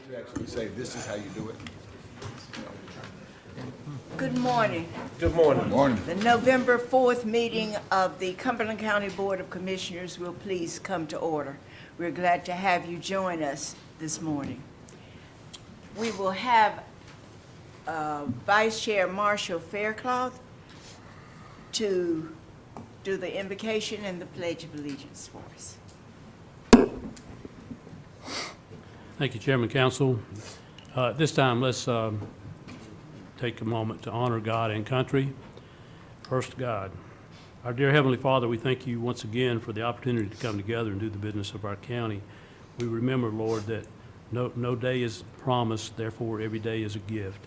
You actually say, this is how you do it. Good morning. Good morning. Good morning. The November 4th meeting of the Cumberland County Board of Commissioners will please come to order. We're glad to have you join us this morning. We will have Vice Chair Marshall Faircloth to do the invocation and the Pledge of Allegiance for us. Thank you, Chairman Council. This time, let's take a moment to honor God and country. First, God. Our dear Heavenly Father, we thank you once again for the opportunity to come together and do the business of our county. We remember, Lord, that no day is promised, therefore every day is a gift.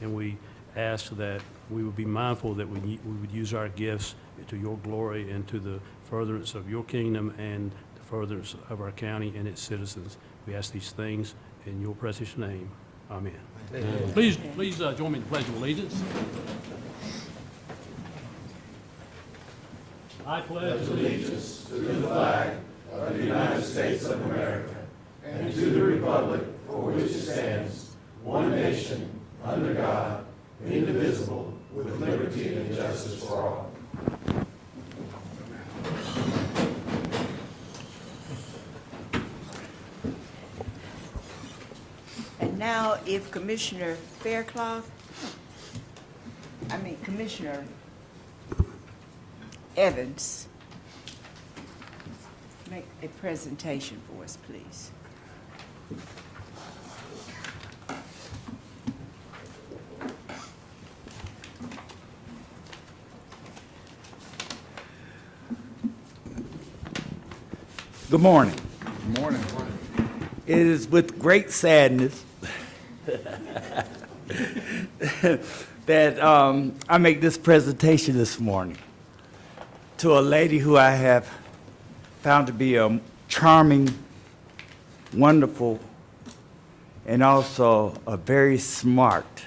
And we ask that we would be mindful that we would use our gifts to your glory and to the furtherance of your kingdom and the furtherance of our county and its citizens. We ask these things in your precious name. Amen. Amen. Please join me in the Pledge of Allegiance. I pledge allegiance to the flag of the United States of America and to the republic for which it stands, one nation, under God, indivisible, with liberty and justice for all. And now, if Commissioner Evans, make a presentation for us, please. Good morning. Good morning. It is with great sadness that I make this presentation this morning to a lady who I have found to be a charming, wonderful, and also a very smart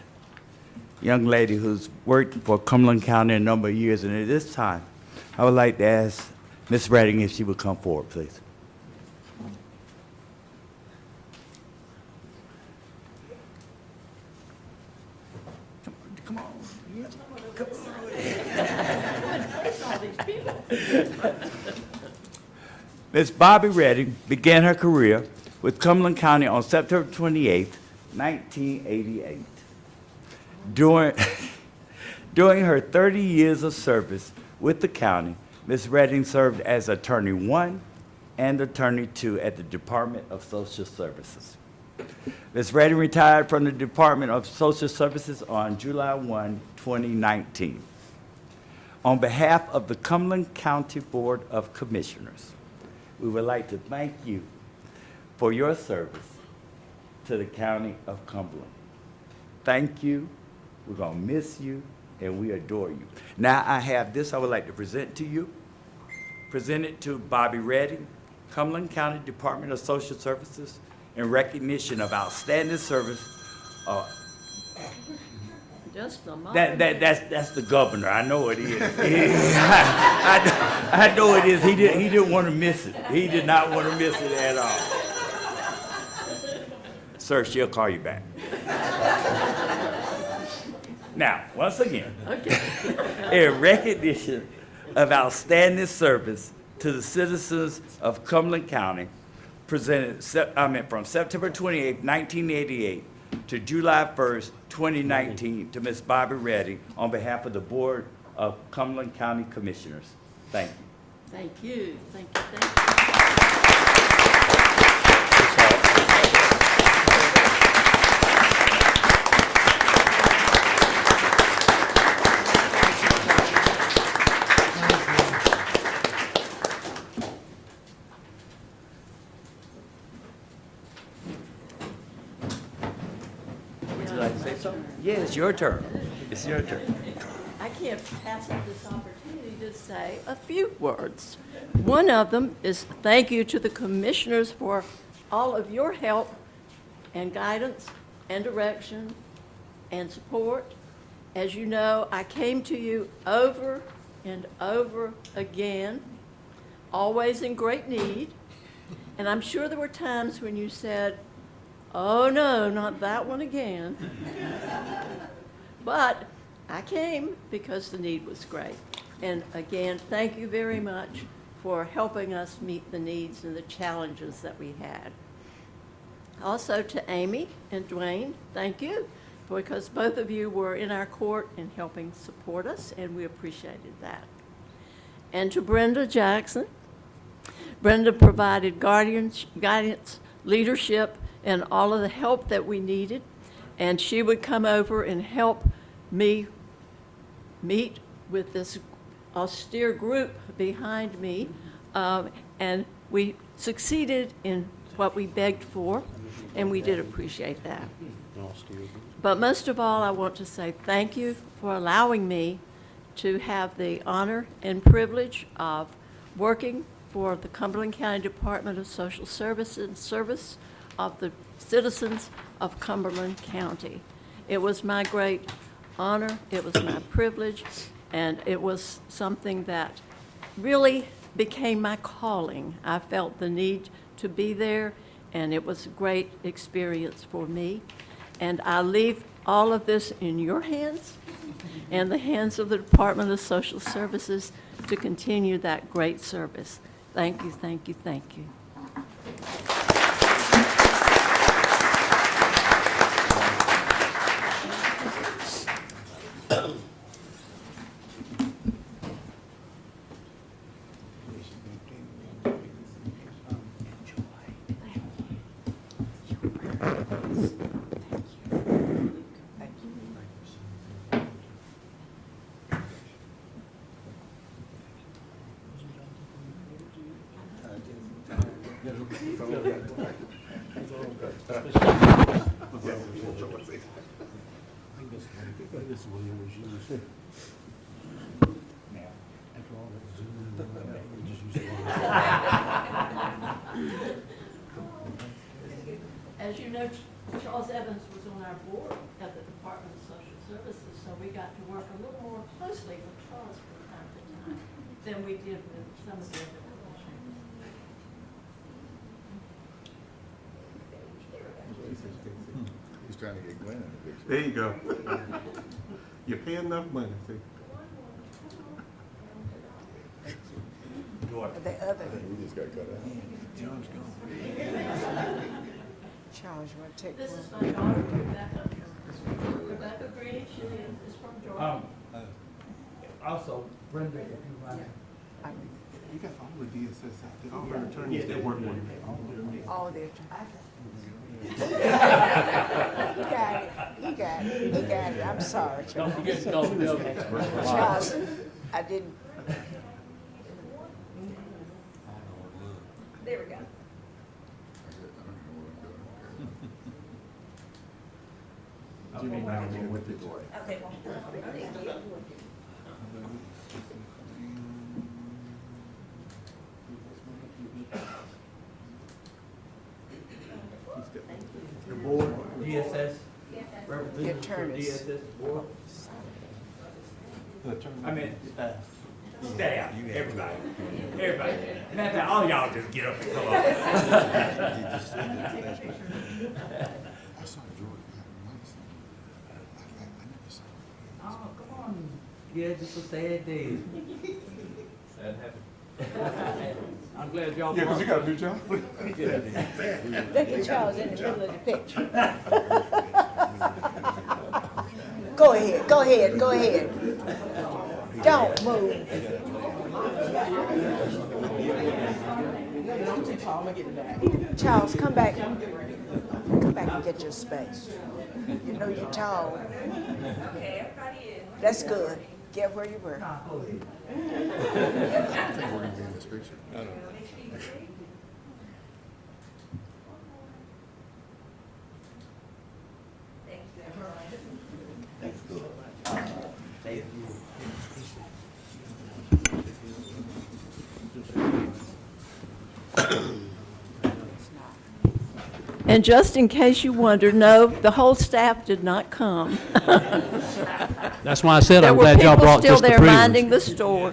young lady who's worked for Cumberland County a number of years. And at this time, I would like to ask Ms. Redding if she would come forward, please. Ms. Bobby Redding began her career with Cumberland County on September 28, 1988. During her 30 years of service with the county, Ms. Redding served as Attorney 1 and Attorney 2 at the Department of Social Services. Ms. Redding retired from the Department of Social Services on July 1, 2019. On behalf of the Cumberland County Board of Commissioners, we would like to thank you for your service to the County of Cumberland. Thank you. We're going to miss you, and we adore you. Now I have this I would like to present to you. Present it to Bobby Redding, Cumberland County Department of Social Services, in recognition of outstanding service. Just a moment. That's the governor. I know it is. I know it is. He didn't want to miss it. He did not want to miss it at all. Sir, she'll call you back. Now, once again, in recognition of outstanding service to the citizens of Cumberland County, presented from September 28, 1988 to July 1st, 2019, to Ms. Bobby Redding on behalf of the Board of Cumberland County Commissioners. Thank you. Thank you. Thank you. Thank you. Would you like to say something? Yeah, it's your turn. It's your turn. I can't pass up this opportunity to say a few words. One of them is thank you to the commissioners for all of your help and guidance and direction and support. As you know, I came to you over and over again, always in great need. And I'm sure there were times when you said, Oh, no, not that one again. But I came because the need was great. And again, thank you very much for helping us meet the needs and the challenges that we had. Also to Amy and Dwayne, thank you, because both of you were in our court and helping support us, and we appreciated that. And to Brenda Jackson, Brenda provided guidance, leadership, and all of the help that we needed, and she would come over and help me meet with this austere group behind me, and we succeeded in what we begged for, and we did appreciate that. But most of all, I want to say thank you for allowing me to have the honor and privilege of working for the Cumberland County Department of Social Services in service of the citizens of Cumberland County. It was my great honor, it was my privilege, and it was something that really became my calling. I felt the need to be there, and it was a great experience for me. And I leave all of this in your hands and the hands of the Department of Social Services to continue that great service. Thank you, thank you, thank you. As you know, Charles Evans was on our board at the Department of Social Services, so we got to work a little more closely with Charles from time to time than we did with some of the other commissioners. He's trying to get Glenn in the picture. There you go. You pay enough money, see? The other, We just got cut out. Charles, you want to take This one? is my daughter, Rebecca. Rebecca Green, she is from Georgia. Also, Brenda, if you mind. You got all the DSS out there, all the attorneys that work with you. All the You got it. I'm sorry, Don't Charles. forget to call me. Charles, I didn't. There we go. Jimmy and I were with it. Okay, well, thank you. The board, DSS, representatives from attorneys. DSS board. The attorney. I mean, staff, everybody. Matter of fact, all y'all just get up and come up. I saw George. I never saw him. Oh, come on. Yeah, just a sad day. Sad happened. I'm glad y'all. Yeah, because you got a new job. Look at Charles in the middle of the picture. Go ahead. Don't move. Charles, come back. Come back and get your space. You know you're tall. Okay, everybody is. That's good. Get where you were. I think we're gonna be in this picture. And just in case you wonder, no, the whole staff did not come. That's why I said I'm glad y'all brought just the There were people still there minding prisoners. the store.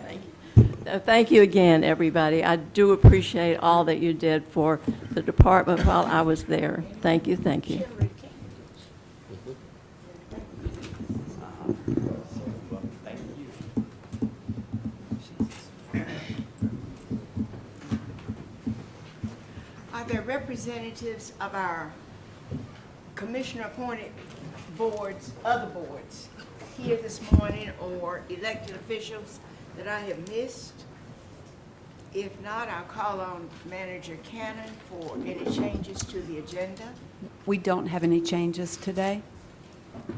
Thank you. Thank you again, everybody. I do appreciate all that you did for the department while I was there. Thank you, thank you. Are there representatives of our commissioner-appointed boards, other boards, here this morning, or elected officials that I have missed? If not, I'll call on Manager Cannon for any changes to the agenda. We don't have any changes today. All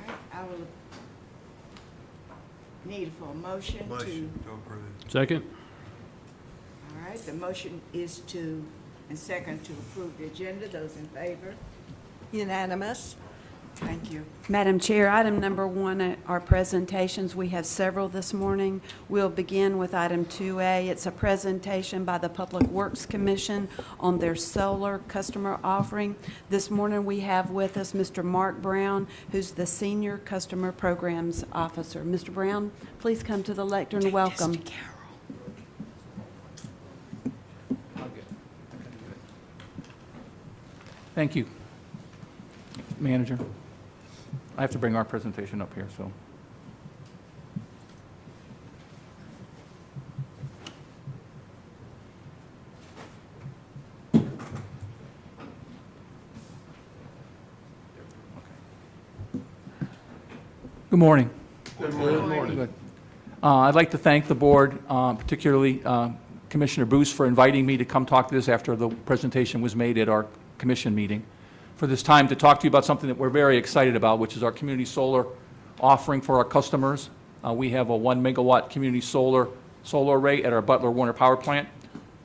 right, I will need for a motion to, Second? all right, the motion is to, and second to approve the agenda. Those in favor? Unanimous. Thank you. Madam Chair, item number 1 at our presentations, we have several this morning. We'll begin with item 2A. It's a presentation by the Public Works Commission on their solar customer offering. This morning we have with us Mr. Mark Brown, who's the Senior Customer Programs Officer. Mr. Brown, please come to the lectern. Welcome. Thank you, Manager. I have to bring our presentation up here, so. Good morning. Good morning. Good. I'd like to thank the board, particularly Commissioner Boos, for inviting me to come talk to this after the presentation was made at our commission meeting, for this time to talk to you about something that we're very excited about, which is our community solar offering for our customers. We have a 1 megawatt community solar array at our Butler Warner Power Plant.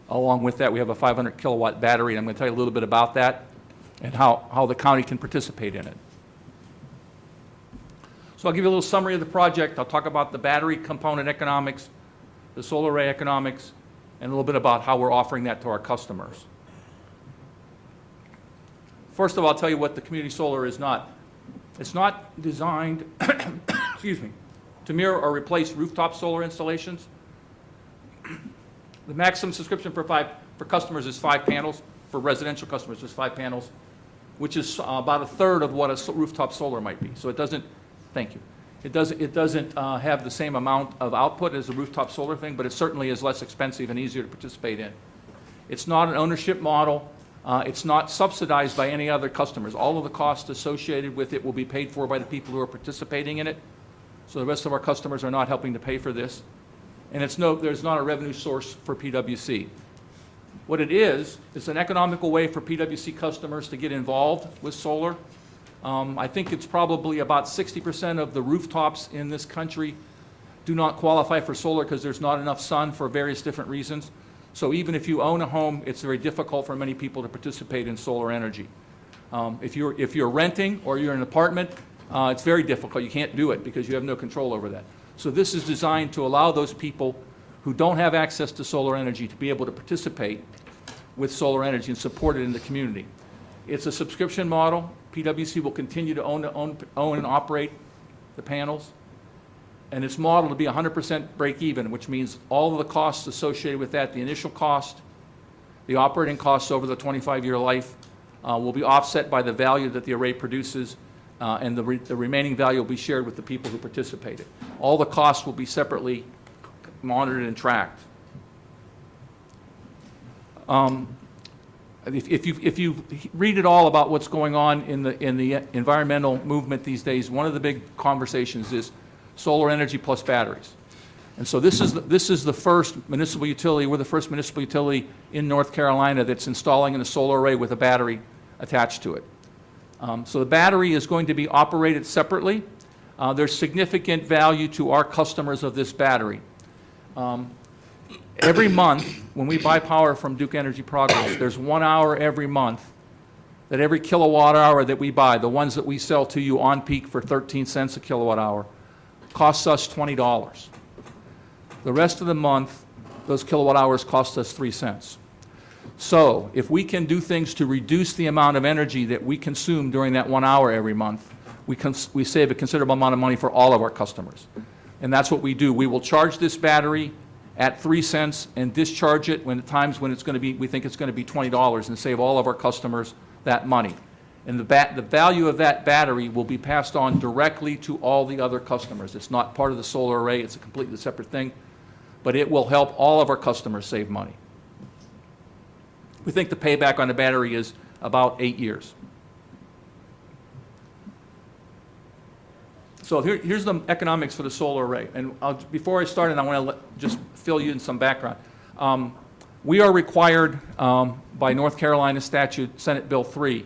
Along with that, we have a 500 kilowatt battery, and I'm going to tell you a little bit about that and how the county can participate in it. So I'll give you a little summary of the project. I'll talk about the battery component economics, the solar array economics, and a little bit about how we're offering that to our customers. First of all, I'll tell you what the community solar is not. It's not designed, excuse me, to mirror or replace rooftop solar installations. The maximum subscription for customers is 5 panels. For residential customers, is 5 panels, which is about a third of what a rooftop solar might be. So it doesn't, thank you. It doesn't have the same amount of output as a rooftop solar thing, but it certainly is less expensive and easier to participate in. It's not an ownership model. It's not subsidized by any other customers. All of the costs associated with it will be paid for by the people who are participating in it. So the rest of our customers are not helping to pay for this. And there's not a revenue source for PwC. What it is, it's an economical way for PwC customers to get involved with solar. I think it's probably about 60% of the rooftops in this country do not qualify for solar because there's not enough sun for various different reasons. So even if you own a home, it's very difficult for many people to participate in solar energy. If you're renting or you're in an apartment, it's very difficult. You can't do it because you have no control over that. So this is designed to allow those people who don't have access to solar energy to be able to participate with solar energy and support it in the community. It's a subscription model. PwC will continue to own and operate the panels. And it's modeled to be 100% break even, which means all of the costs associated with that, the initial cost, the operating costs over the 25-year life, will be offset by the value that the array produces, and the remaining value will be shared with the people who participated. All the costs will be separately monitored and tracked. If you read it all about what's going on in the environmental movement these days, one of the big conversations is solar energy plus batteries. And so this is the first municipal utility. We're the first municipal utility in North Carolina that's installing a solar array with a battery attached to it. So the battery is going to be operated separately. There's significant value to our customers of this battery. Every month, when we buy power from Duke Energy Progress, there's 1 hour every month that every kilowatt hour that we buy, the ones that we sell to you on peak for 13 cents a kilowatt hour, costs us $20. The rest of the month, those kilowatt hours cost us 3 cents. So if we can do things to reduce the amount of energy that we consume during that 1 hour every month, we save a considerable amount of money for all of our customers. And that's what we do. We will charge this battery at 3 cents and discharge it when at times when it's going to be, we think it's going to be $20 and save all of our customers that money. And the value of that battery will be passed on directly to all the other customers. It's not part of the solar array, it's a completely separate thing, but it will help all of our customers save money. We think the payback on the battery is about 8 years. So here's the economics for the solar array. And before I start, I want to just fill you in some background. We are required by North Carolina statute, Senate Bill 3,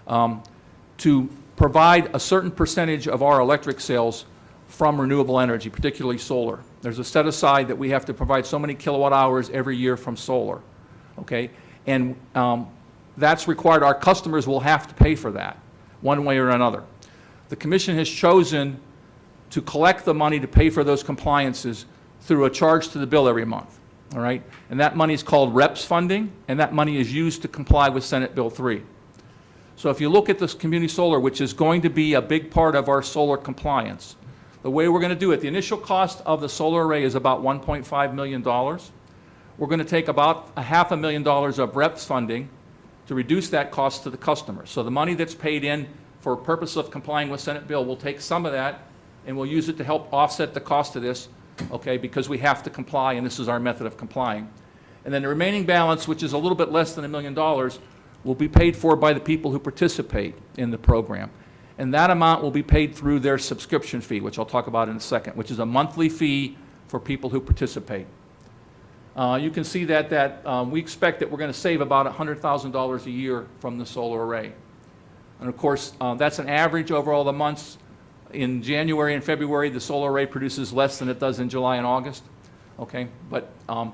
to provide a certain percentage of our electric sales from renewable energy, particularly solar. There's a set aside that we have to provide so many kilowatt hours every year from solar, okay? And that's required. Our customers will have to pay for that one way or another. The commission has chosen to collect the money to pay for those compliances through a charge to the bill every month, all right? And that money is called REPS funding, and that money is used to comply with Senate Bill 3. So if you look at this community solar, which is going to be a big part of our solar compliance, the way we're going to do it, the initial cost of the solar array is about $1.5 million. We're going to take about $500,000 of REPS funding to reduce that cost to the customer. So the money that's paid in for purpose of complying with Senate bill, we'll take some of that and we'll use it to help offset the cost of this, okay, because we have to comply and this is our method of complying. And then the remaining balance, which is a little bit less than $1 million, will be paid for by the people who participate in the program. And that amount will be paid through their subscription fee, which I'll talk about in a second, which is a monthly fee for people who participate. You can see that we expect that we're going to save about $100,000 a year from the solar array. And of course, that's an average over all the months. In January and February, the solar array produces less than it does in July and August. Okay, but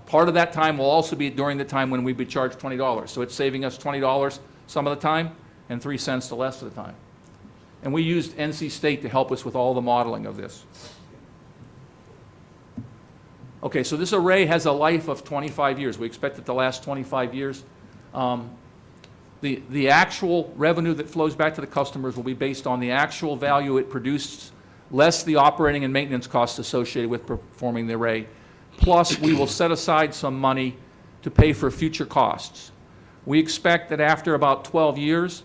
part of that time will also be during the time when we'd be charged $20. So it's saving us $20 some of the time and 3 cents the rest of the time. And we used NC State to help us with all the modeling of this. Okay, so this array has a life of 25 years. We expect it to last 25 years. The actual revenue that flows back to the customers will be based on the actual value it produced, less the operating and maintenance costs associated with performing the array. Plus, we will set aside some money to pay for future costs. We expect that after about 12 years,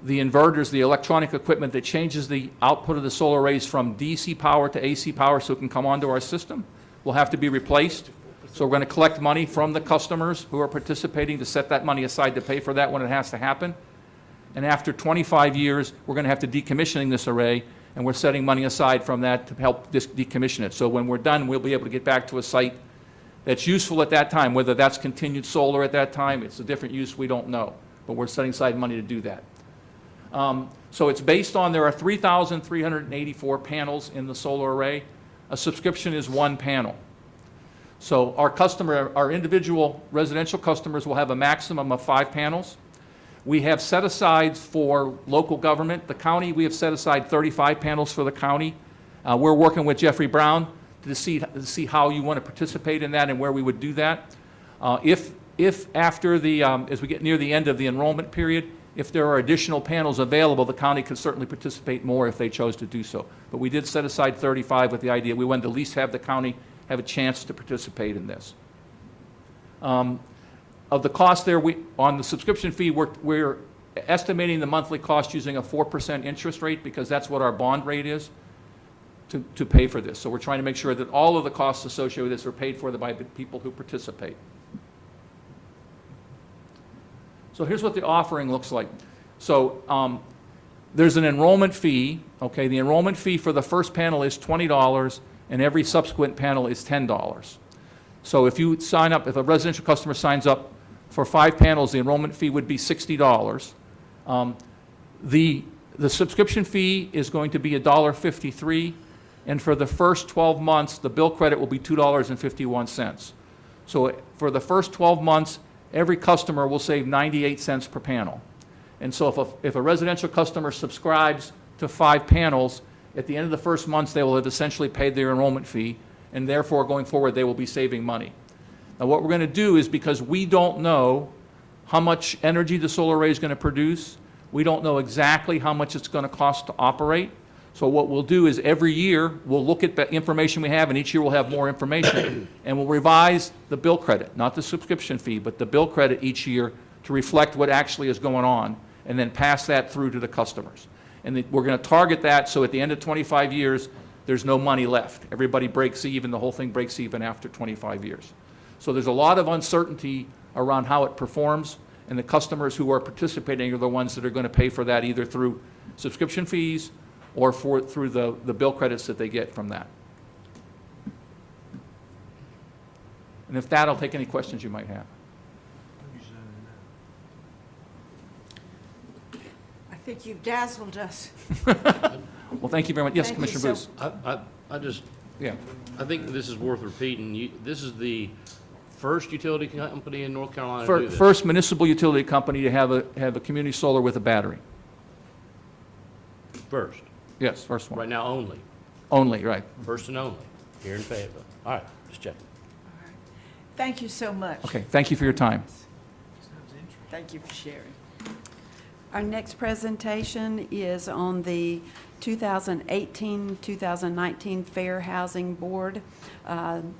the inverters, the electronic equipment that changes the output of the solar arrays from DC power to AC power so it can come onto our system will have to be replaced. So we're going to collect money from the customers who are participating to set that money aside to pay for that when it has to happen. And after 25 years, we're going to have to decommissioning this array, and we're setting money aside from that to help decommission it. So when we're done, we'll be able to get back to a site that's useful at that time. Whether that's continued solar at that time, it's a different use, we don't know. But we're setting aside money to do that. So it's based on, there are 3,384 panels in the solar array. A subscription is one panel. So our individual residential customers will have a maximum of 5 panels. We have set aside for local government. The county, we have set aside 35 panels for the county. We're working with Jeffrey Brown to see how you want to participate in that and where we would do that. If after as we get near the end of the enrollment period, if there are additional panels available, the county could certainly participate more if they chose to do so. But we did set aside 35 with the idea we wanted to at least have the county have a chance to participate in this. Of the cost there, on the subscription fee, we're estimating the monthly cost using a 4% interest rate because that's what our bond rate is to pay for this. So we're trying to make sure that all of the costs associated with this are paid for by the people who participate. So here's what the offering looks like. So there's an enrollment fee. Okay, the enrollment fee for the first panel is $20, and every subsequent panel is $10. So if you sign up, if a residential customer signs up for 5 panels, the enrollment fee would be $60. The subscription fee is going to be $1.53, and for the first 12 months, the bill credit will be $2.51. So for the first 12 months, every customer will save 98 cents per panel. And so if a residential customer subscribes to 5 panels, at the end of the first month, they will have essentially paid their enrollment fee, and therefore, going forward, they will be saving money. Now, what we're going to do is, because we don't know how much energy the solar array is going to produce, we don't know exactly how much it's going to cost to operate, So what we'll do is every year, we'll look at the information we have, and each year we'll have more information. And we'll revise the bill credit, not the subscription fee, but the bill credit each year to reflect what actually is going on, and then pass that through to the customers. And we're going to target that so at the end of 25 years, there's no money left. Everybody breaks even, the whole thing breaks even after 25 years. So there's a lot of uncertainty around how it performs, and the customers who are participating are the ones that are going to pay for that either through subscription fees or through the bill credits that they get from that. And if that, I'll take any questions you might have. I think you've dazzled us. Well, thank you very much. Yes, Thank you Commissioner so- Booth? I just, Yeah. I think this is worth repeating. This is the first utility company in North Carolina to do this. First municipal utility company to have a community solar with a battery. First. Yes, first one. Right now, only. Only, right. First and only, here in Fayetteville. All right, just checking. Thank you so much. Okay, thank you for your time. Thank you for sharing. Our next presentation is on the 2018-2019 Fair Housing Board.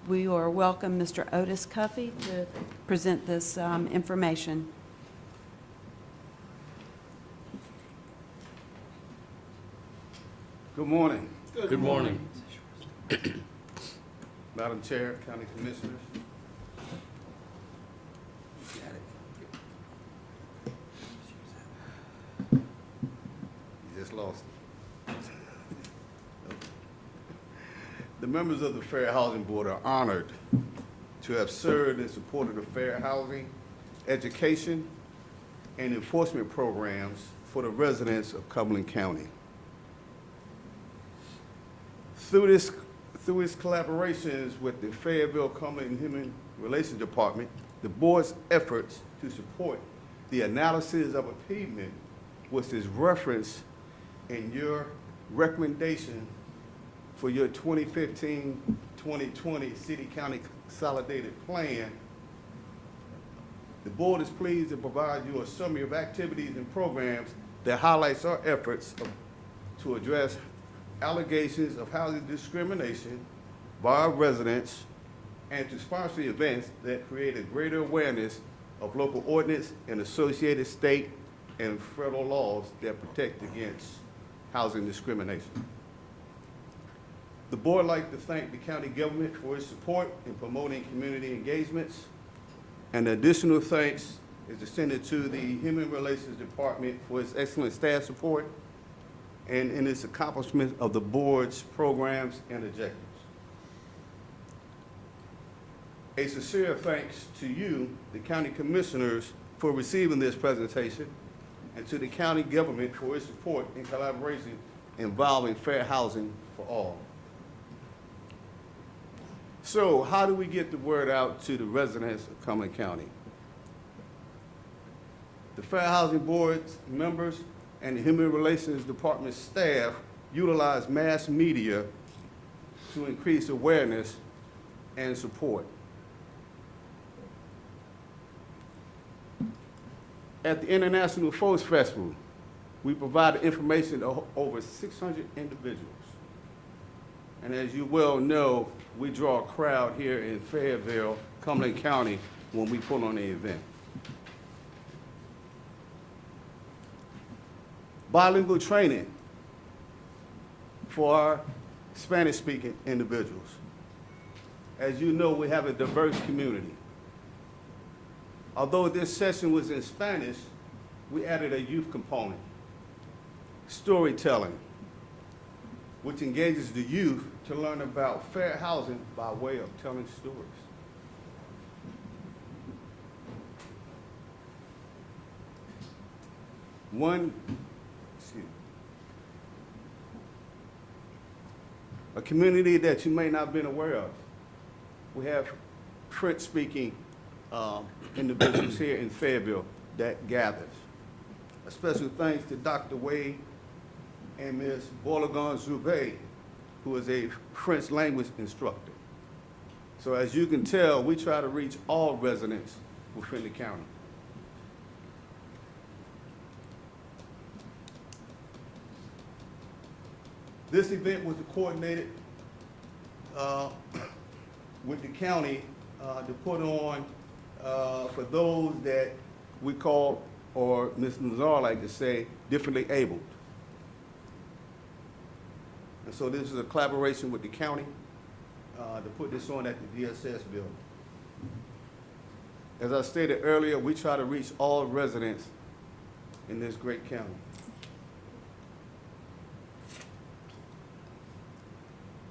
We are welcome Mr. Otis Cuffey to present this information. Good morning, Good morning. Madam Chair, County Commissioners. You just lost it. The members of the Fair Housing Board are honored to have served in support of the fair housing, education, and enforcement programs for the residents of Cumberland County. Through its collaborations with the Fayetteville Cumberland Human Relations Department, the board's efforts to support the analysis of achievement was referenced in your recommendation for your 2015-2020 City-County Consolidated Plan. The board is pleased to provide you a summary of activities and programs that highlights our efforts to address allegations of housing discrimination by our residents and to sponsor events that create a greater awareness of local ordinance and associated state and federal laws that protect against housing discrimination. The board would like to thank the county government for its support in promoting community engagements. And additional thanks is extended to the Human Relations Department for its excellent staff support and in its accomplishment of the board's programs and objectives. A sincere thanks to you, the county commissioners, for receiving this presentation, and to the county government for its support and collaboration involving fair housing for all. So how do we get the word out to the residents of Cumberland County? The Fair Housing Board's members and the Human Relations Department staff utilize mass media to increase awareness and support. At the International Folks Festival, we provided information to over 600 individuals. And as you well know, we draw a crowd here in Fayetteville, Cumberland County, when we put on the event. Bilingual training for our Spanish-speaking individuals. As you know, we have a diverse community. Although this session was in Spanish, we added a youth component, storytelling, which engages the youth to learn about fair housing by way of telling stories. A community that you may not have been aware of. We have French-speaking individuals here in Fayetteville that gathers. A special thanks to Dr. Wade and Ms. Bourlagon-Zoubet, who is a French language instructor. So as you can tell, we try to reach all residents within the county. This event was coordinated with the county to put on for those that we call, or Ms. Nazar like to say, differently abled. And so this is a collaboration with the county to put this on at the DSS building. As I stated earlier, we try to reach all residents in this great county.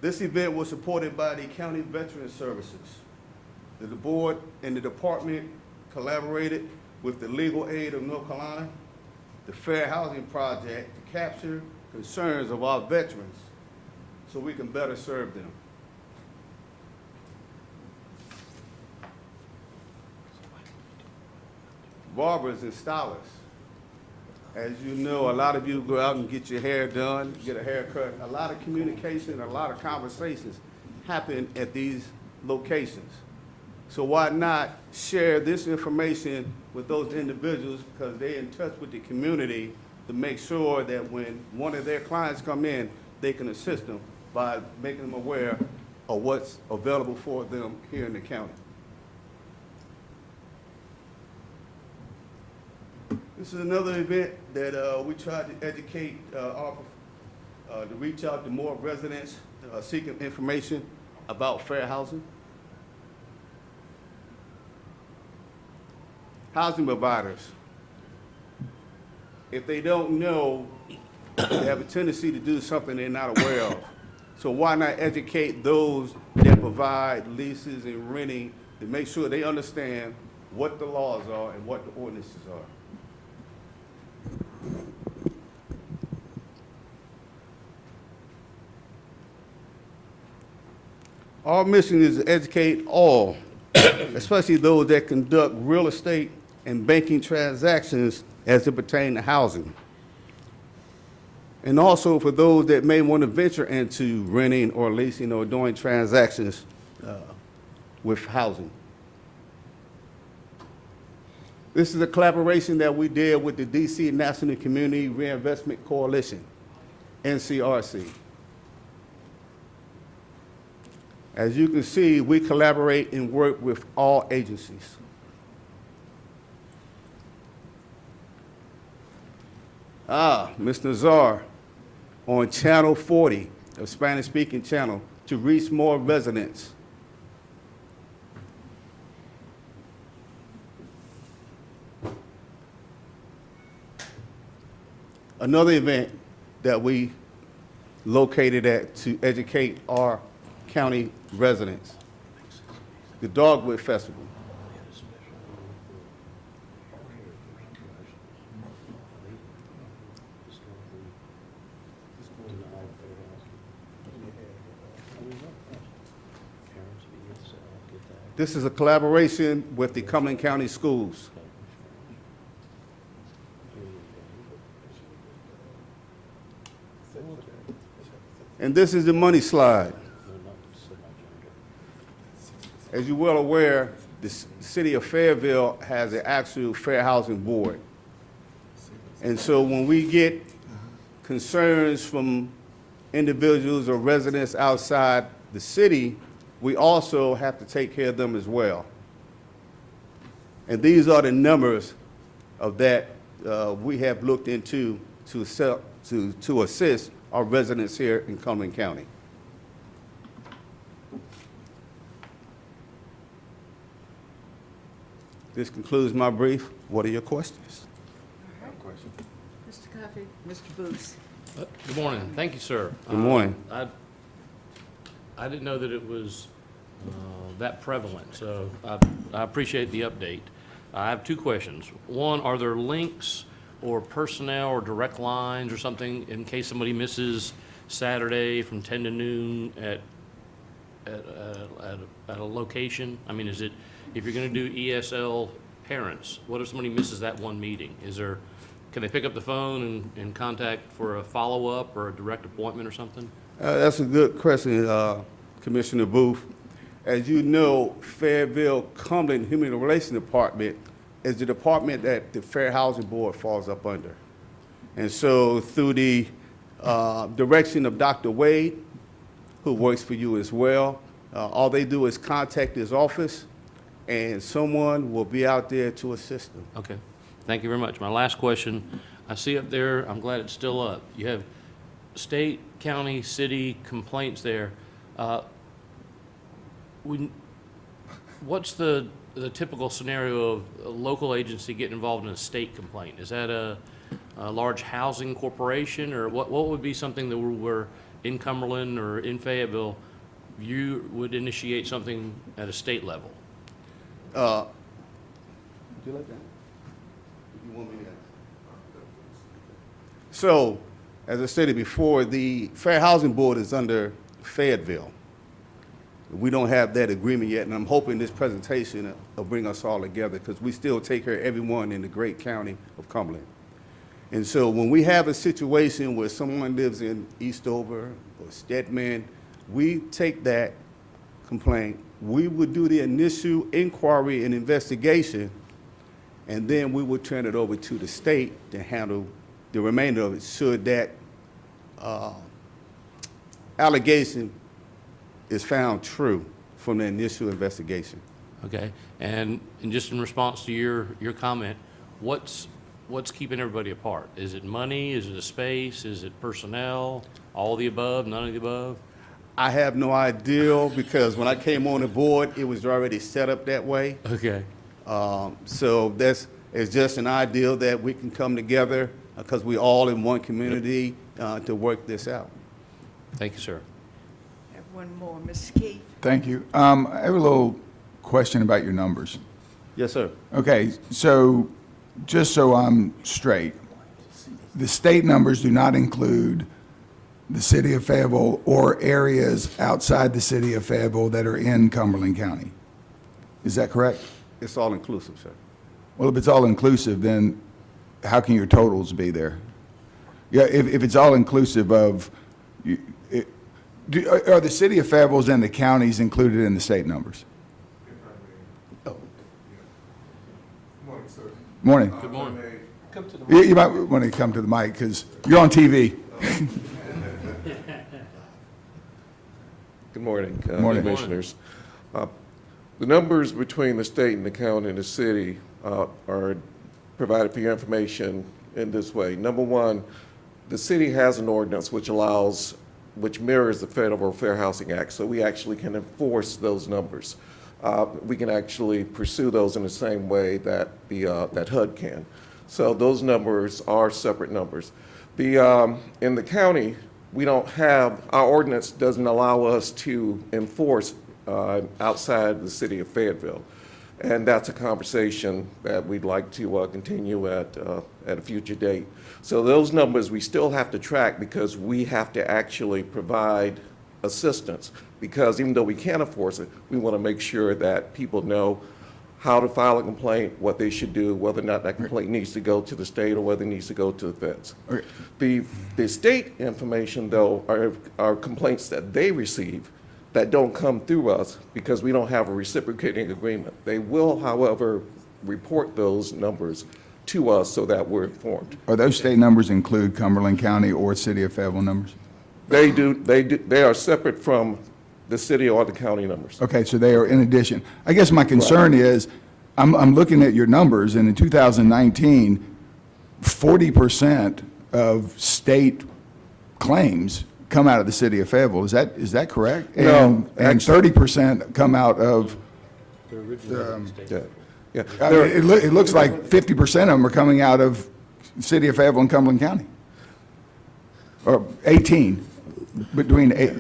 This event was supported by the County Veteran Services. The board and the department collaborated with the Legal Aid of North Carolina, the Fair Housing Project, to capture concerns of our veterans so we can better serve them. Barbers and stylists. As you know, a lot of you go out and get your hair done, get a haircut. A lot of communication, a lot of conversations happen at these locations. So why not share this information with those individuals, because they're in touch with the community, to make sure that when one of their clients come in, they can assist them by making them aware of what's available for them here in the county. This is another event that we tried to educate to reach out to more residents seeking information about fair housing. Housing providers, if they don't know, they have a tendency to do something they're not aware of. So why not educate those that provide leases and renting to make sure they understand what the laws are and what the ordinances are. Our mission is to educate all, especially those that conduct real estate and banking transactions as it pertains to housing. And also for those that may want to venture into renting or leasing or doing transactions with housing. This is a collaboration that we did with the DC National Community Reinvestment Coalition, NCRC. As you can see, we collaborate and work with all agencies. Ms. Nazar on Channel 40, a Spanish-speaking channel, to reach more residents. Another event that we located at to educate our county residents, the Dogwood Festival. This is a collaboration with the Cumberland County Schools. And this is the money slide. As you're well aware, the city of Fayetteville has an actual fair housing board. And so when we get concerns from individuals or residents outside the city, we also have to take care of them as well. And these are the numbers of that we have looked into to assist our residents here in Cumberland County. This concludes my brief. What are your questions? Mr. Coffey, Mr. Booth. Good morning. Thank you, sir. Good morning. I didn't know that it was that prevalent, so I appreciate the update. I have two questions. One, are there links or personnel or direct lines or something in case somebody misses Saturday from 10 to noon at a location? I mean, is it, if you're going to do ESL parents, what if somebody misses that one meeting? Can they pick up the phone and contact for a follow-up or a direct appointment or something? That's a good question, Commissioner Booth. As you know, Fayetteville Cumberland Human Relations Department is the department that the Fair Housing Board falls up under. And so through the direction of Dr. Wade, who works for you as well. All they do is contact his office, and someone will be out there to assist them. Okay, thank you very much. My last question, I see up there, I'm glad it's still up. You have state, county, city complaints there. What's the typical scenario of a local agency getting involved in a state complaint? Is that a large housing corporation, or what would be something that we're in Cumberland or in Fayetteville, you would initiate something at a state level? Would you like that? You want me to? So, as I stated before, the Fair Housing Board is under Fayetteville. We don't have that agreement yet, and I'm hoping this presentation will bring us all together, because we still take care of everyone in the great county of Cumberland. And so when we have a situation where someone lives in Eastover or Stedman, we take that complaint, we would do the initial inquiry and investigation, and then we would turn it over to the state to handle the remainder of it, should that allegation is found true from the initial investigation. Okay, and just in response to your comment, what's keeping everybody apart? Is it money? Is it a space? Is it personnel? All of the above? None of the above? I have no idea, because when I came on the board, it was already set up that way. Okay. So it's just an ideal that we can come together, because we all in one community to work this out. Thank you, sir. Have one more, Ms. Keith. Thank you. I have a little question about your numbers. Yes, sir. Okay, so just so I'm straight, the state numbers do not include the city of Fayetteville or areas outside the city of Fayetteville that are in Cumberland County. Is that correct? It's all inclusive, sir. Well, if it's all inclusive, then how can your totals be there? Yeah, if it's all inclusive of, are the city of Fayetteville's and the counties included in the state numbers? Morning. Good morning. You might want to come to the mic, because you're on TV. Good morning, Morning. Commissioners. The numbers between the state and the county and the city are provided for your information in this way. Number one, the city has an ordinance which mirrors the Fayetteville Fair Housing Act, so we actually can enforce those numbers. We can actually pursue those in the same way that that HUD can. So those numbers are separate numbers. In the county, we don't have, our ordinance doesn't allow us to enforce outside the city of Fayetteville. And that's a conversation that we'd like to continue at a future date. So those numbers we still have to track, because we have to actually provide assistance, because even though we can't enforce it, we want to make sure that people know how to file a complaint, what they should do, whether or not that complaint needs to go to the state or whether it needs to go to the feds. Okay. The state information, though, are complaints that they receive that don't come through us because we don't have a reciprocating agreement. They will, however, report those numbers to us so that we're informed. Are those state numbers include Cumberland County or city of Fayetteville numbers? They do. They are separate from the city or the county numbers. Okay, so they are in addition. I guess my concern is, I'm looking at your numbers, and in 2019, 40% of state claims come out of the city of Fayetteville. Is that correct? No, And 30% come out of, Yeah. Yeah. it looks like 50% of them are coming out of the city of Fayetteville and Cumberland County. Or 18, between 8.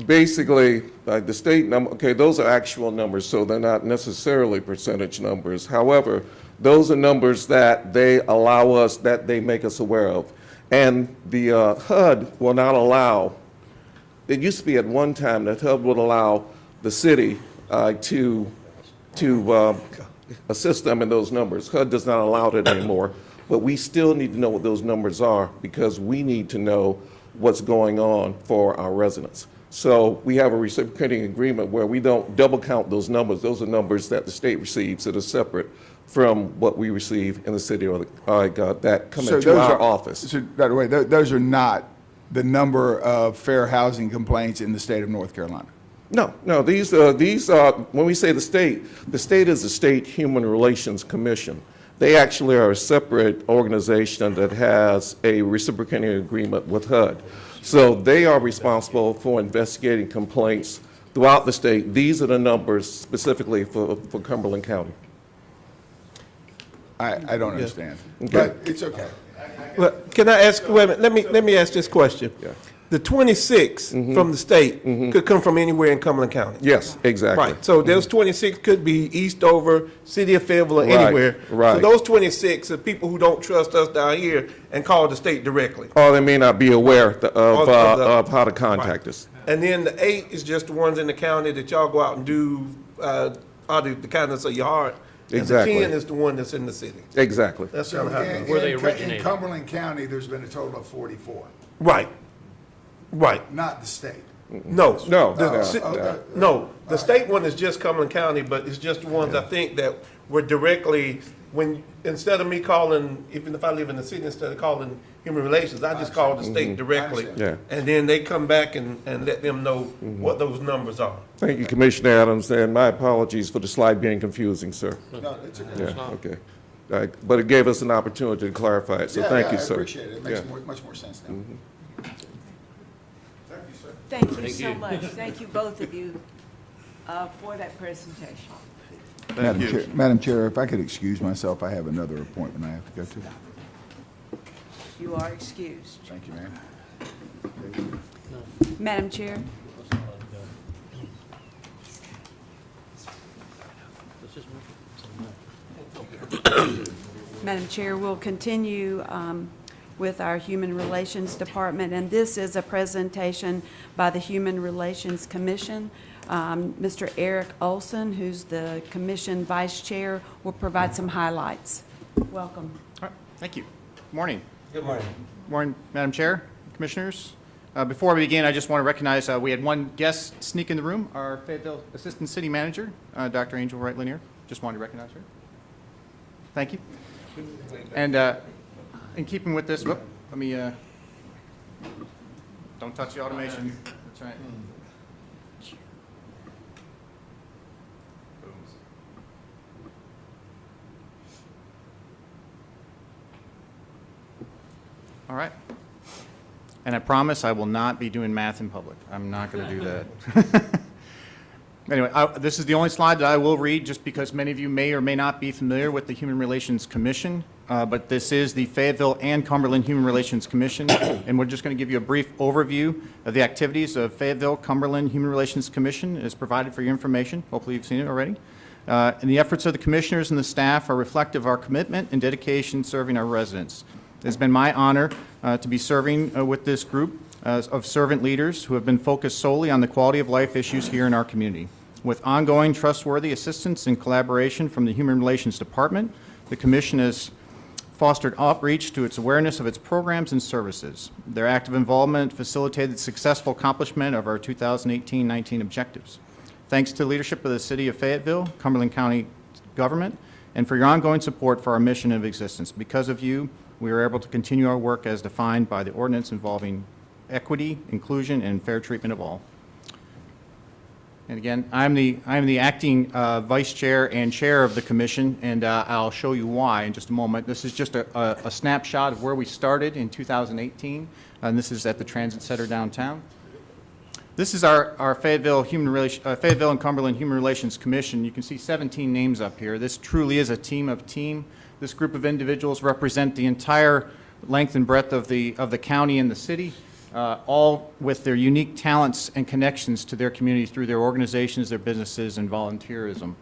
Basically, the state number, okay, those are actual numbers, so they're not necessarily percentage numbers. However, those are numbers that they allow us, that they make us aware of. And the HUD will not allow, it used to be at one time that HUD would allow the city to assist them in those numbers. HUD does not allow that anymore, but we still need to know what those numbers are, because we need to know what's going on for our residents. So we have a reciprocating agreement where we don't double count those numbers. Those are numbers that the state receives that are separate from what we receive in the city or that come So into those our are- office. So, by the way, those are not the number of fair housing complaints in the state of North Carolina. No, these when we say the state is the State Human Relations Commission. They actually are a separate organization that has a reciprocating agreement with HUD. So they are responsible for investigating complaints throughout the state. These are the numbers specifically for Cumberland County. I don't understand, Okay. but it's okay. Well, can I ask, wait a minute, let me ask this question. Yeah. The 26 from the state could come from anywhere in Cumberland County? Yes, exactly. Right, so those 26 could be Eastover, City of Fayetteville, or Right, anywhere. right. So those 26 are people who don't trust us down here and call the state directly. Or they may not be aware of how to contact Right. us. And then the 8 is just the ones in the county that y'all go out and do, the kindness of your heart. Exactly. And the 10 is the one that's in the city. Exactly. That's So how it Where they in originated. Cumberland County, there's been a total of 44, Right, right. not the state. No. No, The no, ci- no. No, the state one is just Cumberland County, but it's just the ones I think that were directly, instead of me calling, even if I live in the city, instead of calling Human Relations, I just call the state directly. understand. Yeah. And then they come back and let them know what those numbers are. Thank you, Commissioner Adams, and my apologies for the slide being confusing, sir. No, it's okay. Yeah, okay. But it gave us an opportunity to clarify it, so Yeah, thank yeah, you, I sir. appreciate it. It makes Yeah. much more sense now. Thank you Thank so you. much. Thank you, both of you, for that presentation. Madam Chair, if I could excuse myself, I have another appointment I have to go to. You are excused. Thank you, ma'am. Madam Chair, Madam Chair, we'll continue with our Human Relations Department, and this is a presentation by the Human Relations Commission. Mr. Eric Olson, who's the Commission Vice Chair, will provide some highlights. Welcome. All right, thank you. Morning. Good morning. Morning, Madam Chair, Commissioners. Before we begin, I just want to recognize we had one guest sneak in the room, our Fayetteville Assistant City Manager, Dr. Angel Wright Lanier. Just wanted to recognize her. Thank you. And in keeping with this, let me, don't touch the automation. That's right. All right. And I promise I will not be doing math in public. I'm not going to do that. Anyway, this is the only slide that I will read, just because many of you may or may not be familiar with the Human Relations Commission. But this is the Fayetteville and Cumberland Human Relations Commission, and we're just going to give you a brief overview of the activities of Fayetteville Cumberland Human Relations Commission. It is provided for your information. Hopefully you've seen it already. And the efforts of the commissioners and the staff are reflective of our commitment and dedication serving our residents. It has been my honor to be serving with this group of servant leaders who have been focused solely on the quality of life issues here in our community. With ongoing trustworthy assistance and collaboration from the Human Relations Department, the Commission has fostered outreach to its awareness of its programs and services. Their active involvement facilitated successful accomplishment of our 2018-19 objectives. Thanks to the leadership of the City of Fayetteville, Cumberland County government, and for your ongoing support for our mission of existence. Because of you, we are able to continue our work as defined by the ordinance involving equity, inclusion, and fair treatment of all. And again, I'm the acting vice chair and chair of the commission, and I'll show you why in just a moment. This is just a snapshot of where we started in 2018, and this is at the Transit Center downtown. This is our Fayetteville and Cumberland Human Relations Commission. You can see 17 names up here. This truly is a team of team. This group of individuals represent the entire length and breadth of the county and the city, all with their unique talents and connections to their community through their organizations, their businesses, and volunteerism.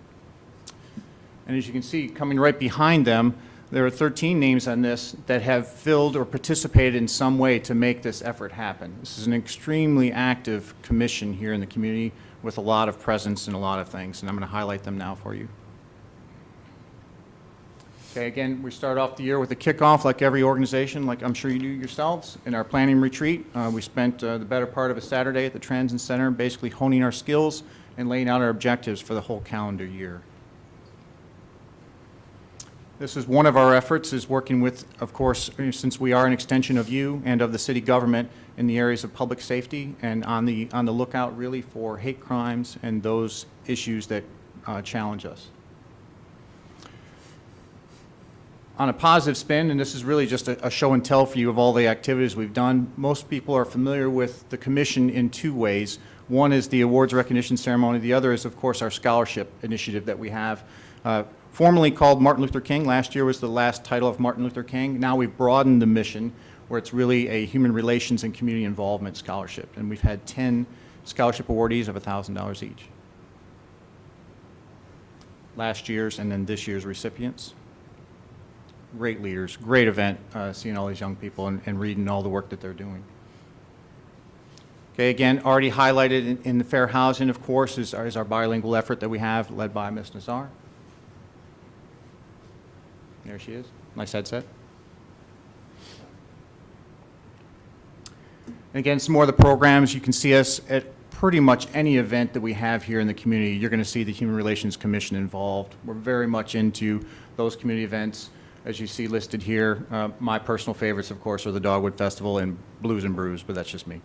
And as you can see, coming right behind them, there are 13 names on this that have filled or participated in some way to make this effort happen. This is an extremely active commission here in the community with a lot of presence and a lot of things, and I'm going to highlight them now for you. Okay, again, we start off the year with a kickoff, like every organization, like I'm sure you do yourselves. In our planning retreat, we spent the better part of a Saturday at the Transit Center, basically honing our skills and laying out our objectives for the whole calendar year. This is one of our efforts, is working with, of course, since we are an extension of you and of the city government in the areas of public safety and on the lookout really for hate crimes and those issues that challenge us. On a positive spin, and this is really just a show and tell for you of all the activities we've done, most people are familiar with the commission in two ways. One is the awards recognition ceremony. The other is, of course, our scholarship initiative that we have, formerly called Martin Luther King. Last year was the last title of Martin Luther King. Now we've broadened the mission where it's really a human relations and community involvement scholarship. And we've had 10 scholarship awardees of $1,000 each. Last year's and then this year's recipients. Great leaders, great event, seeing all these young people and reading all the work that they're doing. Okay, again, already highlighted in the fair housing, of course, is our bilingual effort that we have, led by Ms. Nazar. There she is, nice headset. And again, some more of the programs. You can see us at pretty much any event that we have here in the community. You're going to see the Human Relations Commission involved. We're very much into those community events. As you see listed here, my personal favorites, of course, are the Dogwood Festival and Blues and Brews, but that's just me.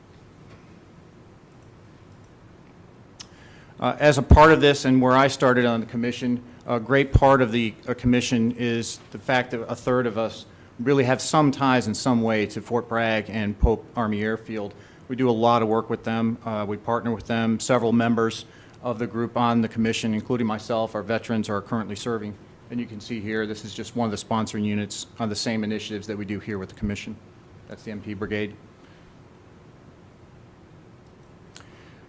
As a part of this and where I started on the commission, a great part of the commission is the fact that a third of us really have some ties in some way to Fort Bragg and Pope Army Airfield. We do a lot of work with them. We partner with them. Several members of the group on the commission, including myself, our veterans, are currently serving. And you can see here, this is just one of the sponsoring units on the same initiatives that we do here with the commission. That's the MP Brigade.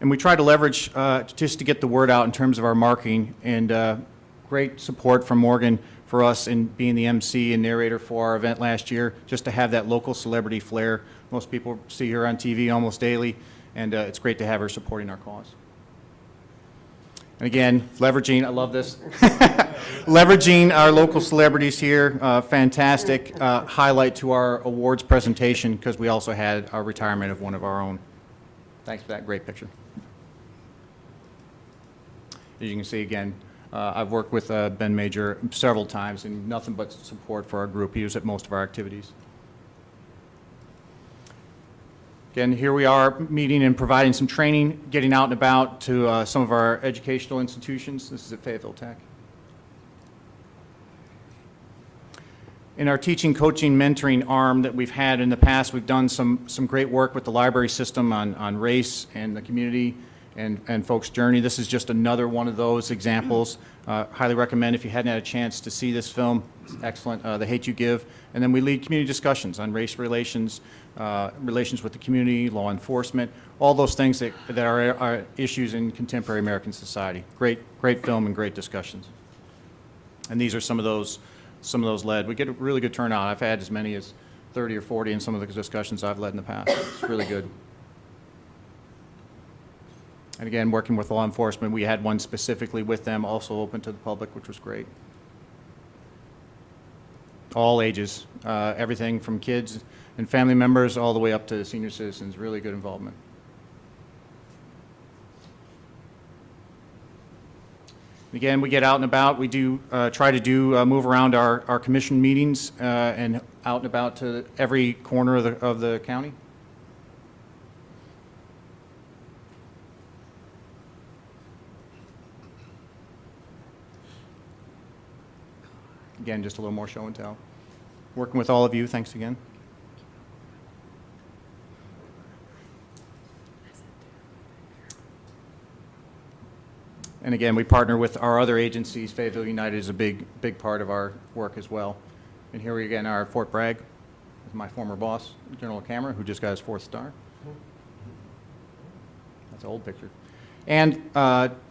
And we try to leverage just to get the word out in terms of our marketing, and great support from Morgan for us in being the MC and narrator for our event last year, just to have that local celebrity flair. Most people see her on TV almost daily, and it's great to have her supporting our cause. And again, leveraging, I love this, leveraging our local celebrities here, fantastic highlight to our awards presentation, because we also had our retirement of one of our own. Thanks for that great picture. As you can see, again, I've worked with Ben Major several times, and nothing but support for our group. He was at most of our activities. Again, here we are meeting and providing some training, getting out and about to some of our educational institutions. This is at Fayetteville Tech. In our teaching, coaching, mentoring arm that we've had in the past, we've done some great work with the library system on race and the community and folks' journey. This is just another one of those examples. Highly recommend if you hadn't had a chance to see this film. It's excellent, The Hate You Give. And then we lead community discussions on race relations, relations with the community, law enforcement, all those things that are issues in contemporary American society. Great film and great discussions. And these are some of those led. We get a really good turnout. I've had as many as 30 or 40 in some of the discussions I've led in the past. It's really good. And again, working with law enforcement, we had one specifically with them, also open to the public, which was great. All ages, everything from kids and family members all the way up to senior citizens, really good involvement. Again, we get out and about. We do try to move around our commission meetings and out and about to every corner of the county. Again, just a little more show and tell. Working with all of you, thanks again. And again, we partner with our other agencies. Fayetteville United is a big part of our work as well. And here we again are at Fort Bragg with my former boss, General Cameron, who just got his 4th star. That's an old picture. And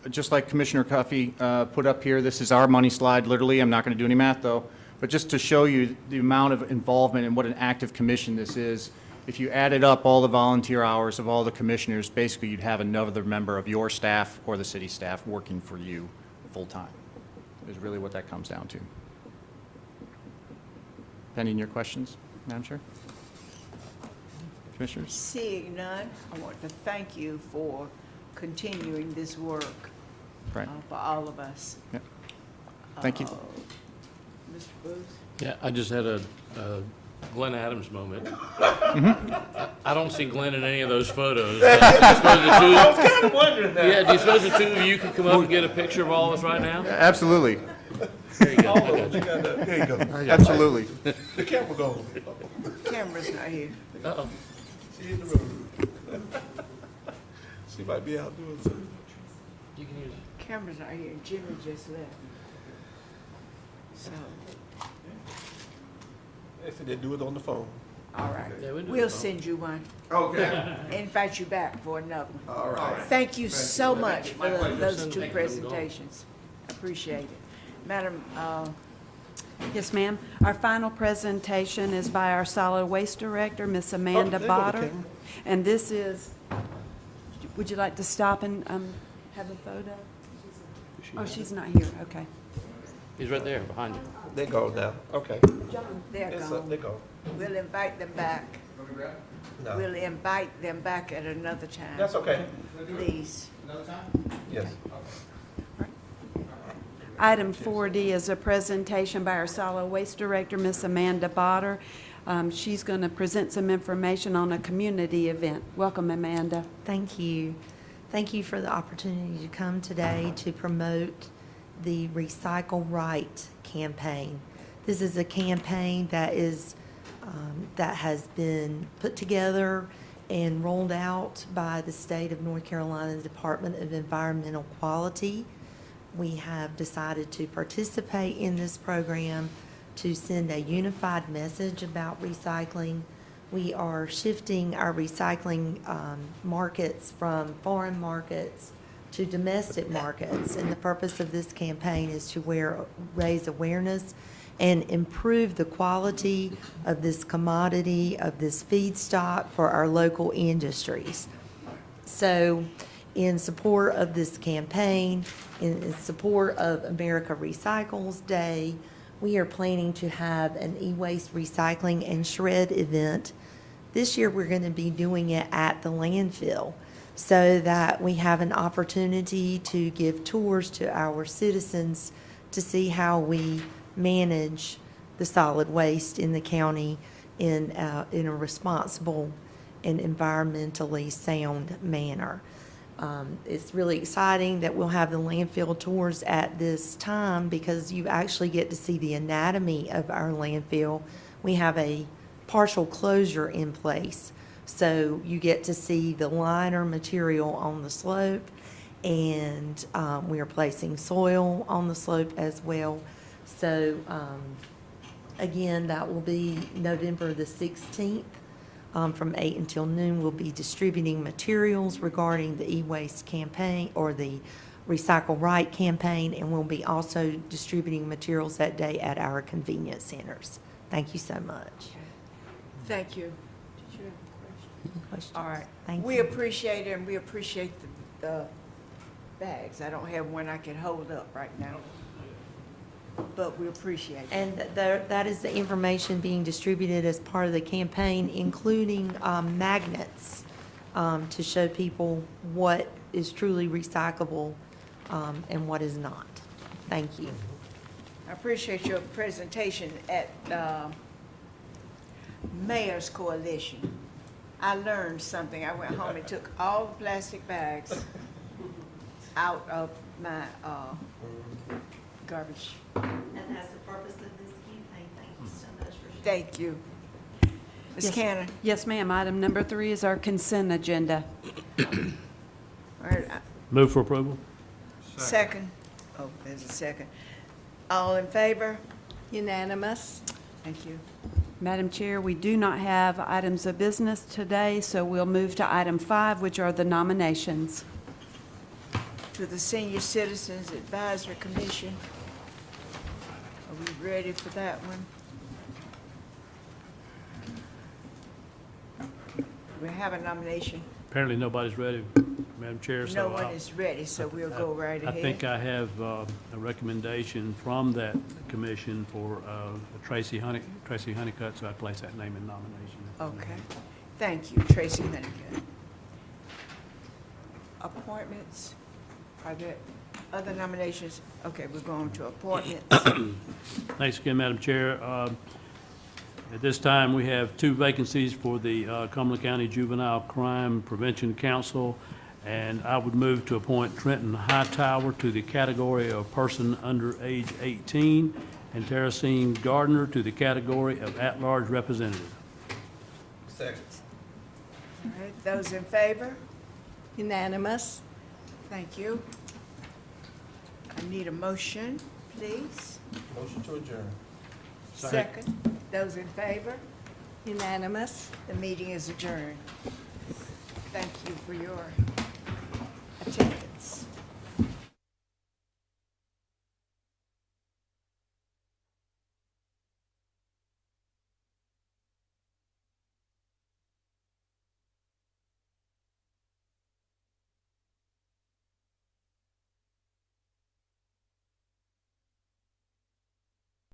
just like Commissioner Cuffey put up here, this is our money slide, literally. I'm not going to do any math, though. But just to show you the amount of involvement and what an active commission this is, if you added up all the volunteer hours of all the commissioners, basically you'd have another member of your staff or the city staff working for you full-time, is really what that comes down to. pending your questions, Madam Chair. Commissioners? Seeing none, I want to thank you for continuing this work Right. for all of us. Yep. Thank you. Mr. Booth? Yeah, I just had a Glenn Adams moment. Mm-hmm. I don't see Glenn in any of those photos. I was kind of wondering that. Yeah, do you suppose the two of you could come up and get a picture of all of us right now? Absolutely. There you go. I got you. There you go. Absolutely. The camera goes. Camera's not here. Uh-oh. She in the room. She might be out doing something. You can use it. Camera's not here, Jimmy just left. So, If they do it on the phone. all right. Yeah, we do We'll it. send you one. Okay. Invite you back for another one. All right. Thank you so much for those two Thank you. presentations. Appreciate it. Madam, Yes, ma'am. Our final presentation is by our solid waste director, Miss Amanda there go the Botter. camera. And this is, would you like to stop and have a photo? Oh, she's not here, okay. He's right there, behind you. They go now. Okay. they're Yes, gone. they go. We'll invite them back. No. We'll invite them back at another time. That's okay. Please. Yes. Item 4D is a presentation by our solid waste director, Miss Amanda Botter. She's going to present some information on a community event. Welcome, Amanda. Thank you. Thank you for the opportunity to come today to promote the Recycle Right campaign. This is a campaign that has been put together and rolled out by the state of North Carolina Department of Environmental Quality. We have decided to participate in this program to send a unified message about recycling. We are shifting our recycling markets from foreign markets to domestic markets, and the purpose of this campaign is to raise awareness and improve the quality of this commodity, of this feedstock for our local industries. So, in support of this campaign, in support of America Recycles Day, we are planning to have an e-waste recycling and shred event. This year, we're going to be doing it at the landfill so that we have an opportunity to give tours to our citizens to see how we manage the solid waste in the county in a responsible and environmentally sound manner. It's really exciting that we'll have the landfill tours at this time because you actually get to see the anatomy of our landfill. We have a partial closure in place, so you get to see the liner material on the slope, and we are placing soil on the slope as well. So again, that will be November the 16th. From 8 until noon, we'll be distributing materials regarding the e-waste campaign or the Recycle Right campaign, and we'll be also distributing materials that day at our convenience centers. Thank you so much. Thank you. Did you have a question? Questions? All right. Thank We you. appreciate it, and we appreciate the bags. I don't have one I can hold up right now, but we appreciate it. And that is the information being distributed as part of the campaign, including magnets to show people what is truly recyclable and what is not. Thank you. I appreciate your presentation at Mayor's Coalition. I learned something. I went home and took all the plastic bags out of my garbage. And that's the purpose of this campaign. Thank you so much for sharing. Thank you. Ms. Cannon? Yes, ma'am. Item number 3 is our consent agenda. All right, Move for approval? second. Oh, there's a second. All in favor? Unanimous. Thank you. Madam Chair, we do not have items of business today, so we'll move to item 5, which are the nominations. To the Senior Citizens Advisory Commission. Are we ready for that one? We have a nomination. Apparently, nobody's ready. Madam Chair, so No one is ready, so we'll go right I think ahead. I have a recommendation from that commission for Tracy Honeycutt, so I place that name in nomination. Okay. Thank you, Tracy Honeycutt. Appointments, are there other nominations? Okay, we're going to appointments. Thanks again, Madam Chair. At this time, we have 2 vacancies for the Cumberland County Juvenile Crime Prevention Council, and I would move to appoint Trenton Hightower to the category of person under age 18, and Teresine Gardner to the category of at-large representative. Second. All right, those in favor? Unanimous. Thank you. I need a motion, please. Motion to adjourn. Second. Those in favor? Unanimous. The meeting is adjourned. Thank you for your